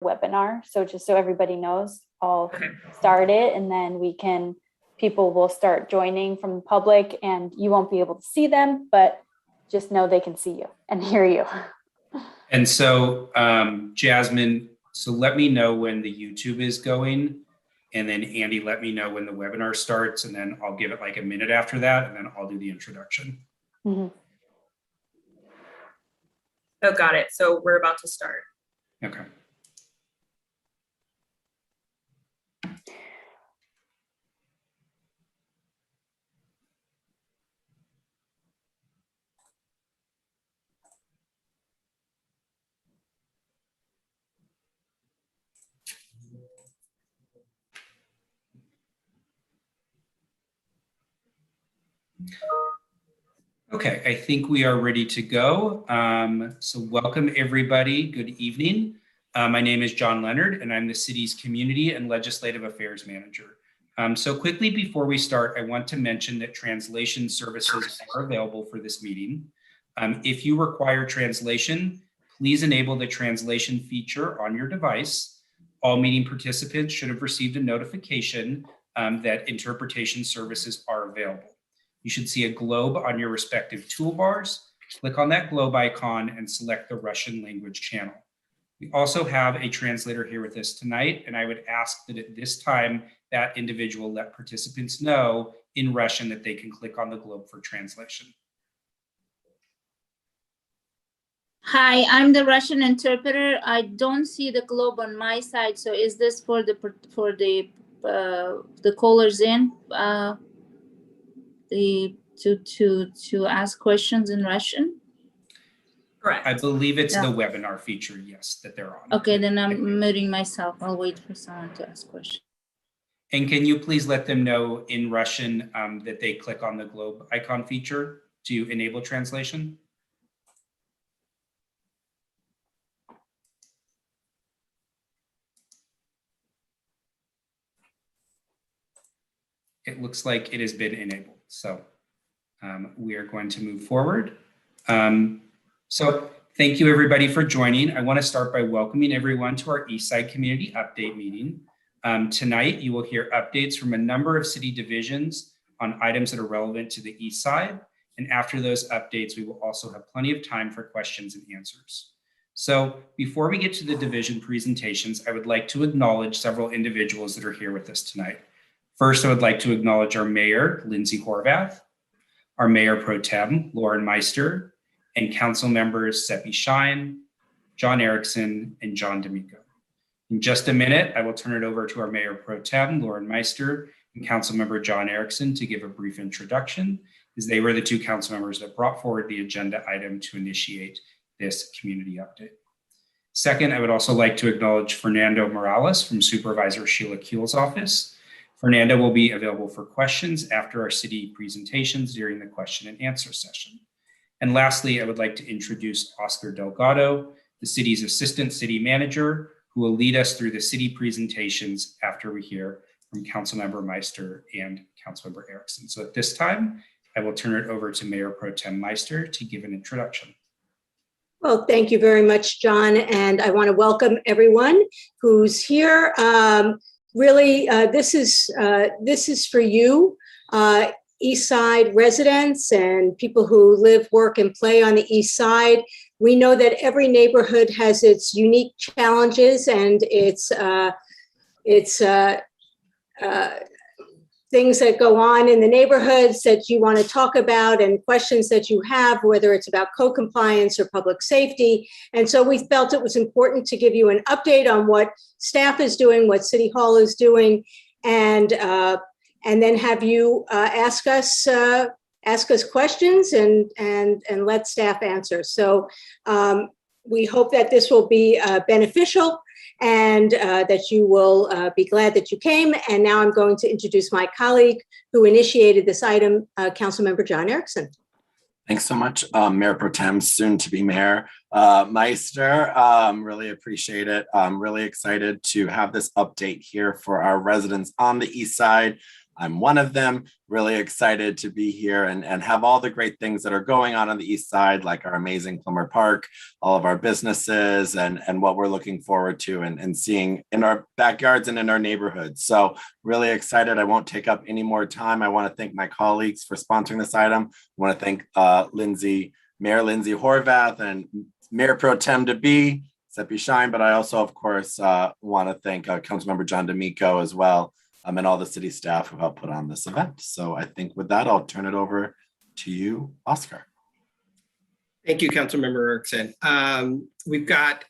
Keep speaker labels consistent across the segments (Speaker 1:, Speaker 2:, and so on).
Speaker 1: webinar. So just so everybody knows, I'll start it, and then people will start joining from the public, and you won't be able to see them, but just know they can see you and hear you.
Speaker 2: And so, Jasmine, so let me know when the YouTube is going, and then Andy, let me know when the webinar starts, and then I'll give it like a minute after that, and then I'll do the introduction.
Speaker 3: Oh, got it. So we're about to start.
Speaker 2: Okay. Okay, I think we are ready to go. So welcome everybody, good evening. My name is John Leonard and I'm the city's Community and Legislative Affairs Manager. So quickly before we start, I want to mention that translation services are available for this meeting. If you require translation, please enable the translation feature on your device. All meeting participants should have received a notification that interpretation services are available. You should see a globe on your respective toolbars. Click on that globe icon and select the Russian language channel. We also have a translator here with us tonight, and I would ask that at this time, that individual let participants know in Russian that they can click on the globe for translation.
Speaker 4: Hi, I'm the Russian interpreter. I don't see the globe on my side. So is this for the callers in to ask questions in Russian?
Speaker 3: Correct.
Speaker 2: I believe it's the webinar feature, yes, that they're on.
Speaker 4: Okay, then I'm muting myself. I'll wait for someone to ask questions.
Speaker 2: And can you please let them know in Russian that they click on the globe icon feature to enable translation? It looks like it has been enabled. So we are going to move forward. So thank you everybody for joining. I want to start by welcoming everyone to our Eastside Community Update meeting. Tonight, you will hear updates from a number of city divisions on items that are relevant to the Eastside. And after those updates, we will also have plenty of time for questions and answers. So before we get to the division presentations, I would like to acknowledge several individuals that are here with us tonight. First, I would like to acknowledge our mayor, Lindsay Horvath, our mayor pro tem, Lauren Meister, and council members Seppi Shine, John Erickson, and John D'Amico. In just a minute, I will turn it over to our mayor pro tem, Lauren Meister, and council member John Erickson to give a brief introduction, as they were the two council members that brought forward the agenda item to initiate this community update. Second, I would also like to acknowledge Fernando Morales from Supervisor Sheila Kuehl's office. Fernando will be available for questions after our city presentations during the question and answer session. And lastly, I would like to introduce Oscar Delgado, the city's assistant city manager, who will lead us through the city presentations after we hear from Councilmember Meister and Councilmember Erickson. So at this time, I will turn it over to Mayor Pro Tem Meister to give an introduction.
Speaker 5: Well, thank you very much, John. And I want to welcome everyone who's here. Really, this is for you, Eastside residents and people who live, work, and play on the East Side. We know that every neighborhood has its unique challenges and its things that go on in the neighborhoods that you want to talk about and questions that you have, whether it's about code compliance or public safety. And so we felt it was important to give you an update on what staff is doing, what City Hall is doing, and then have you ask us questions and let staff answer. So we hope that this will be beneficial and that you will be glad that you came. And now I'm going to introduce my colleague who initiated this item, Councilmember John Erickson.
Speaker 6: Thanks so much, Mayor Pro Tem, soon to be Mayor Meister. Really appreciate it. I'm really excited to have this update here for our residents on the East Side. I'm one of them. Really excited to be here and have all the great things that are going on the East Side, like our amazing Plummer Park, all of our businesses, and what we're looking forward to and seeing in our backyards and in our neighborhoods. So really excited. I won't take up any more time. I want to thank my colleagues for sponsoring this item. I want to thank Mayor Lindsay Horvath and Mayor Pro Tem to be Seppi Shine, but I also, of course, want to thank Councilmember John D'Amico as well, and all the city staff who helped put on this event. So I think with that, I'll turn it over to you, Oscar.
Speaker 7: Thank you, Councilmember Erickson. We've got,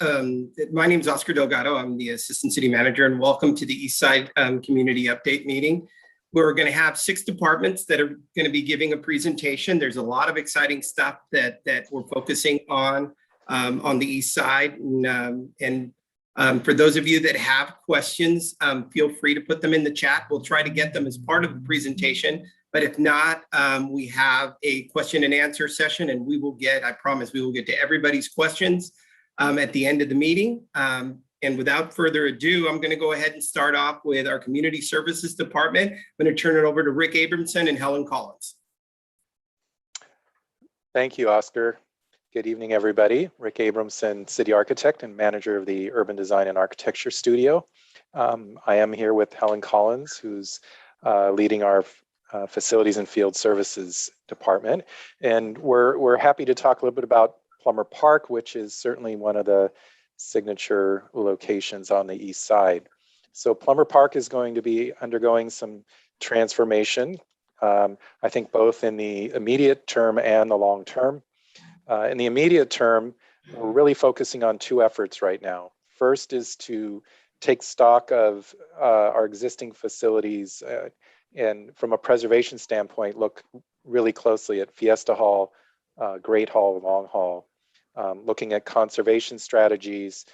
Speaker 7: my name is Oscar Delgado. I'm the Assistant City Manager, and welcome to the Eastside Community Update Meeting. We're going to have 6 departments that are going to be giving a presentation. There's a lot of exciting stuff that we're focusing on the East Side. And for those of you that have questions, feel free to put them in the chat. We'll try to get them as part of the presentation. But if not, we have a question and answer session, and I promise we will get to everybody's questions at the end of the meeting. And without further ado, I'm going to go ahead and start off with our Community Services Department. I'm going to turn it over to Rick Abramson and Helen Collins.
Speaker 8: Thank you, Oscar. Good evening, everybody. Rick Abramson, City Architect and Manager of the Urban Design and Architecture Studio. I am here with Helen Collins, who's leading our Facilities and Field Services Department. And we're happy to talk a little bit about Plummer Park, which is certainly one of the signature locations on the East Side. So Plummer Park is going to be undergoing some transformation, I think both in the immediate term and the long term. In the immediate term, we're really focusing on 2 efforts right now. First is to take stock of our existing facilities and from a preservation standpoint, look really closely at Fiesta Hall, Great Hall, Long Hall, looking at conservation strategies.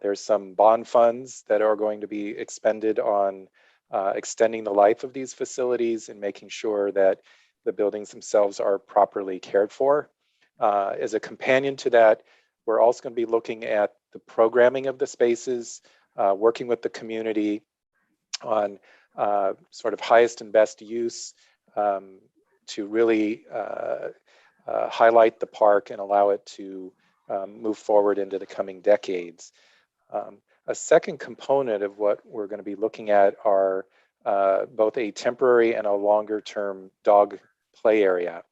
Speaker 8: There's some bond funds that are going to be expended on extending the life of these facilities and making sure that the buildings themselves are properly cared for. As a companion to that, we're also going to be looking at the programming of the spaces, working with the community on sort of highest and best use to really highlight the park and allow it to move forward into the coming decades. A second component of what we're going to be looking at are both a temporary and a longer term dog play area.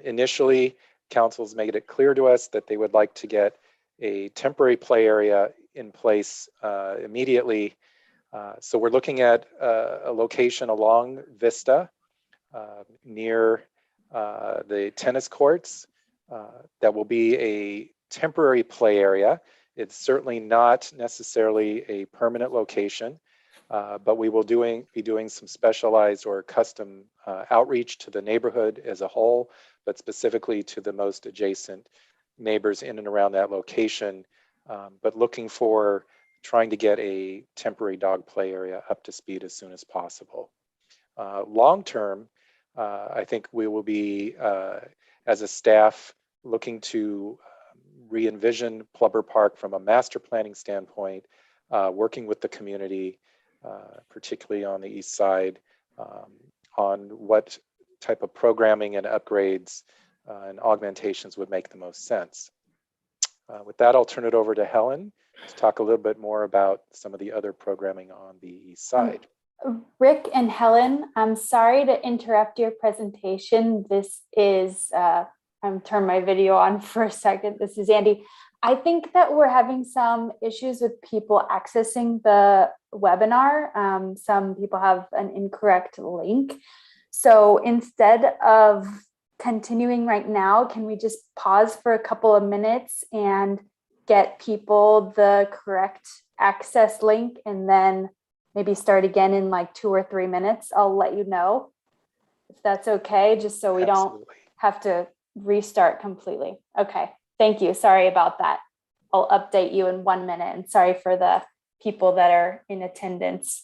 Speaker 8: Initially, councils made it clear to us that they would like to get a temporary play area in place immediately. So we're looking at a location along Vista near the tennis courts. That will be a temporary play area. It's certainly not necessarily a permanent location, but we will be doing some specialized or custom outreach to the neighborhood as a whole, but specifically to the most adjacent neighbors in and around that location, but looking for trying to get a temporary dog play area up to speed as soon as possible. Long term, I think we will be, as a staff, looking to re-envision Plummer Park from a master planning standpoint, working with the community, particularly on the East Side, on what type of programming and upgrades and augmentations would make the most sense. With that, I'll turn it over to Helen to talk a little bit more about some of the other programming on the East Side.
Speaker 1: Rick and Helen, I'm sorry to interrupt your presentation. This is, I'm turn my video on for a second. This is Andy. I think that we're having some issues with people accessing the webinar. Some people have an incorrect link. So instead of continuing right now, can we just pause for a couple of minutes and get people the correct access link and then maybe start again in like 2 or 3 minutes? I'll let you know if that's okay, just so we don't have to restart completely. Okay, thank you. Sorry about that. I'll update you in 1 minute, and sorry for the people that are in attendance.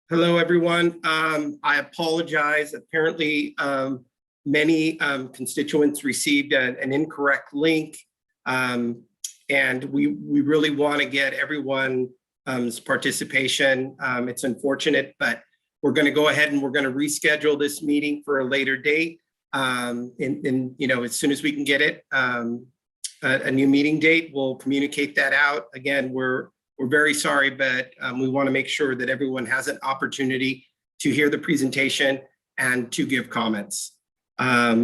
Speaker 7: Hello, everyone. I apologize. Apparently, many constituents received an incorrect link. And we really want to get everyone's participation. It's unfortunate, but we're going to go ahead and we're going to reschedule this meeting for a later date. As soon as we can get it, a new meeting date, we'll communicate that out. Again, we're very sorry, but we want to make sure that everyone has an opportunity to hear the presentation and to give comments. As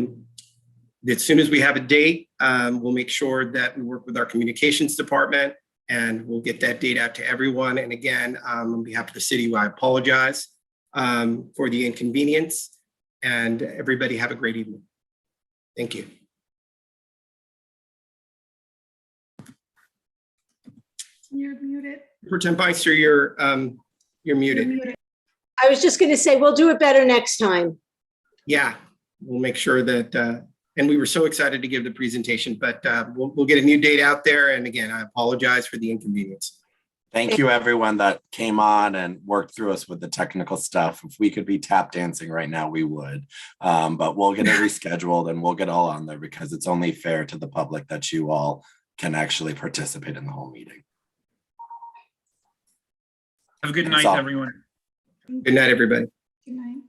Speaker 7: soon as we have a date, we'll make sure that we work with our communications department and we'll get that date out to everyone. And again, on behalf of the city, I apologize for the inconvenience, and everybody have a great evening. Thank you.
Speaker 9: You're muted.
Speaker 7: Pro Tem Meister, you're muted.
Speaker 5: I was just going to say, we'll do it better next time.
Speaker 7: Yeah, we'll make sure that, and we were so excited to give the presentation, but we'll get a new date out there. And again, I apologize for the inconvenience.
Speaker 6: Thank you, everyone that came on and worked through us with the technical stuff. If we could be tap dancing right now, we would. But we'll get it rescheduled and we'll get all on there because it's only fair to the public that you all can actually participate in the whole meeting.
Speaker 10: Have a good
Speaker 6: That's
Speaker 10: night,
Speaker 6: all.
Speaker 10: everyone.
Speaker 7: Good night, everybody.
Speaker 9: Good night.